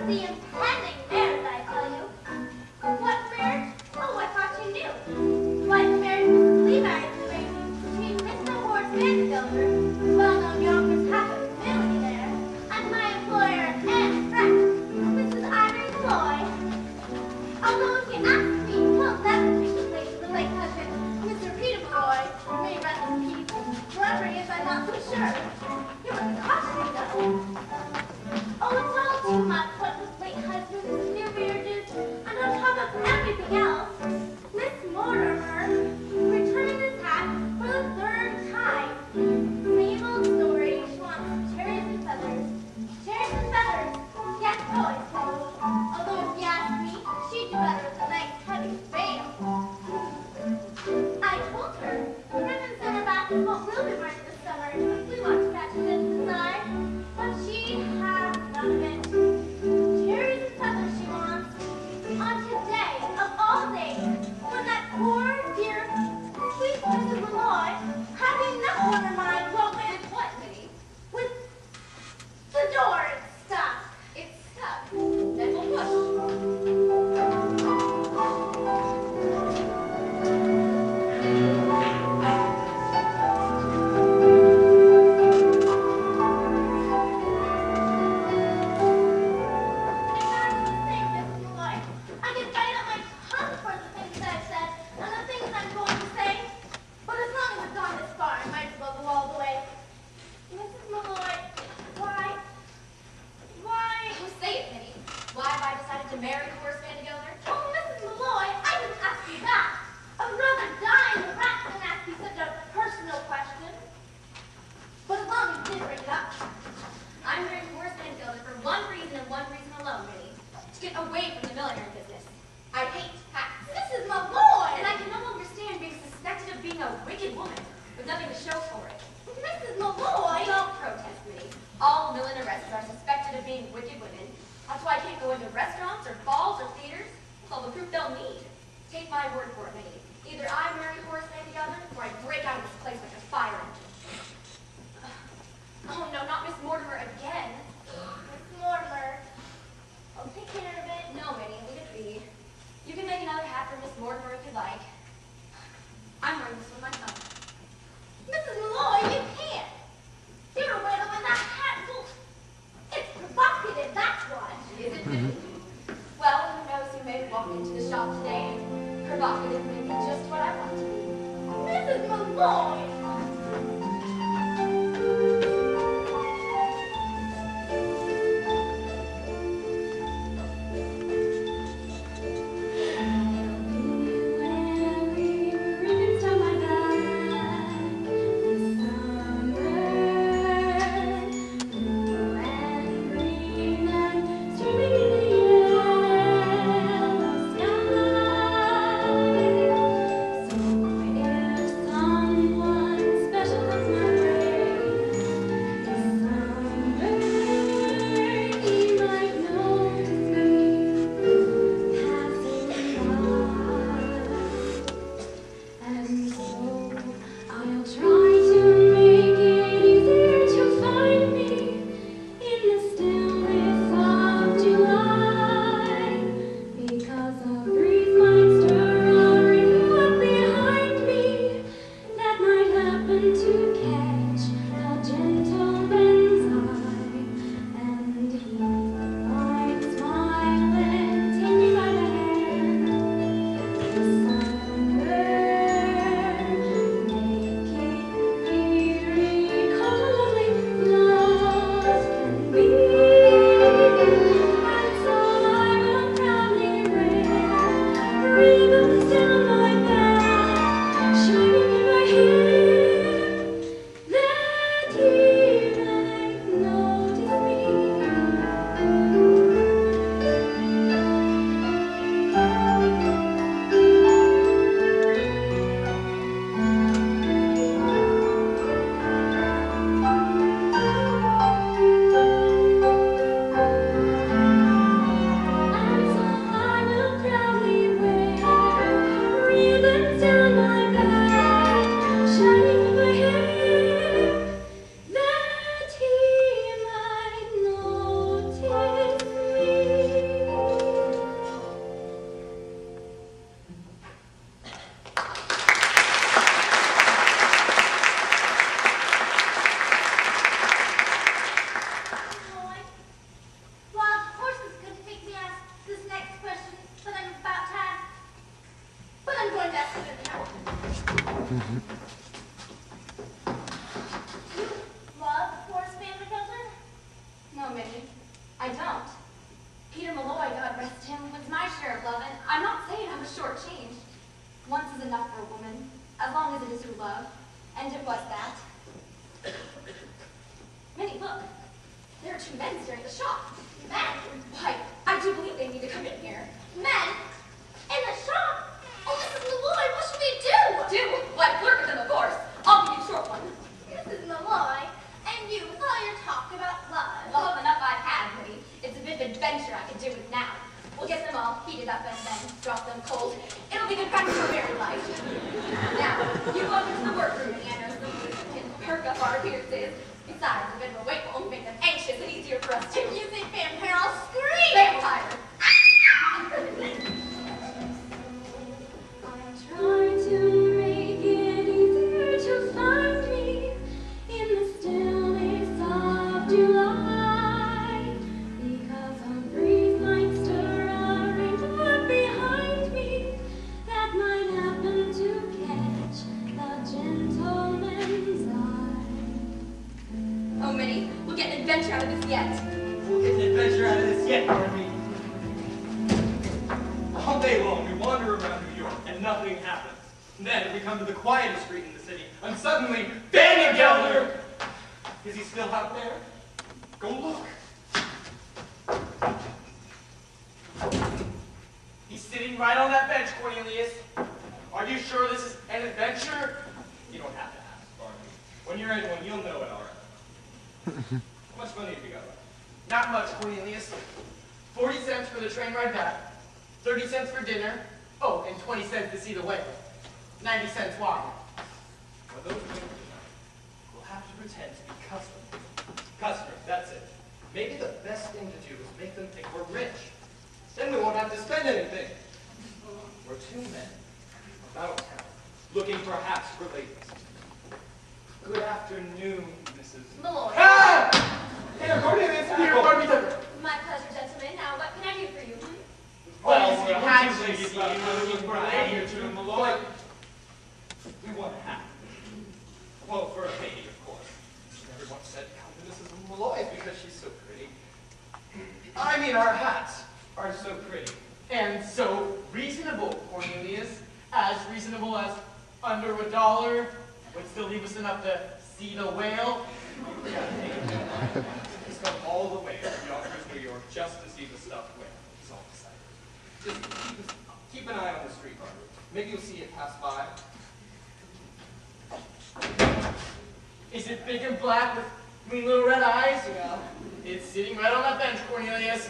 the impending marriage, I tell you. What marriage? Oh, I thought you knew. Why, the marriage Mrs. Levi's arranging between Mr. Horace Vanderbilder, well-known Yonkers Hackett millionaire, and my employer and friend, Mrs. Irene Lloyd. Although if you ask me, well, that would take the place of the late husband, Mr. Peter Lloyd, may rest in peace. Wherever he is, I'm not so sure. You wouldn't caution me, though. Oh, it's all too much what the late husband is new reared, and on top of everything else, Miss Mortimer returning this hat for the third time. Same old story. She wants cherries and feathers. Cherries and feathers. Yes, always so. Although if you ask me, she'd do better with a nice heavy veil. I told her the ribbons in her basket won't will be right this summer. We want to catch it inside, but she has none of it. Cherries and feathers she wants. On today, of all days, when that poor, dear, sweet Mrs. Malloy, having nothing on her mind, well, with what, Minnie? With the door, it's stuck. It's stuck. Then we'll push. Love Horace Vandergelder? No, Minnie, I don't. Peter Malloy, God rest him, was my share of love, and I'm not saying I was shortchanged. Once is enough for a woman, as long as it is through love, and it was that. Minnie, look. There are two men staring at the shop. Men? Why, I do believe they need to come in here. Men? In the shop? Oh, Mrs. Malloy, what should we do? Do? Why, flirt with them, of course. I'll give you a short one. Mrs. Malloy, and you with all your talk about love. Love enough I've had, Minnie. It's a bit of adventure I could do with now. We'll get them all heated up and then drop them cold. It'll be good practice for married life. Now, you go into the workroom, Minnie. I know some of you can perk up our appearances. Besides, a bit of a weight will only make them anxious and easier for us to. If you think vampire, I'll scream! Vampire! I try to make it easier to find me in the stillness of July, because a breeze might stir a raindrop behind me that might happen to catch the gentleman's eye. Oh, Minnie, we'll get an adventure out of this yet. We'll get an adventure out of this yet, Barbie. All day long, we wander around New York, and nothing happens. And then we come to the quietest street in the city, and suddenly, Vandergelder! Is he still out there? Go look. He's sitting right on that bench, Cornelius. Are you sure this is an adventure? You don't have to ask, Barbie. When you're in one, you'll know it already. How much money have you got left? Not much, Cornelius. 40 cents for the train ride back, 30 cents for dinner, oh, and 20 cents to see the whale. 90 cents wine. Well, those are things we'll have to pretend to be customers. Customers, that's it. Maybe the best thing to do is make them think we're rich. Then we won't have to spend anything. We're two men about town, looking perhaps for ladies. Good afternoon, Mrs. Malloy. Ah! Here, Cornelius, here, Barbie Tucker. My pleasure, gentlemen. Now, what can I do for you? Well, we had to see you looking for a lady or two, Malloy. We want a hat. Well, for a lady, of course. Everyone said come to Mrs. Malloy's because she's so pretty. I mean, our hats are so pretty. And so reasonable, Cornelius. As reasonable as under $1 would still leave us enough to see the whale. Yeah, he's come all the way from Yonkers, New York, just to see the stuffed whale. He's all excited. Just keep an eye on the street, Barbara. Maybe you'll see it pass by. Is it big and black with little red eyes? Well, it's sitting right on that bench, Cornelius.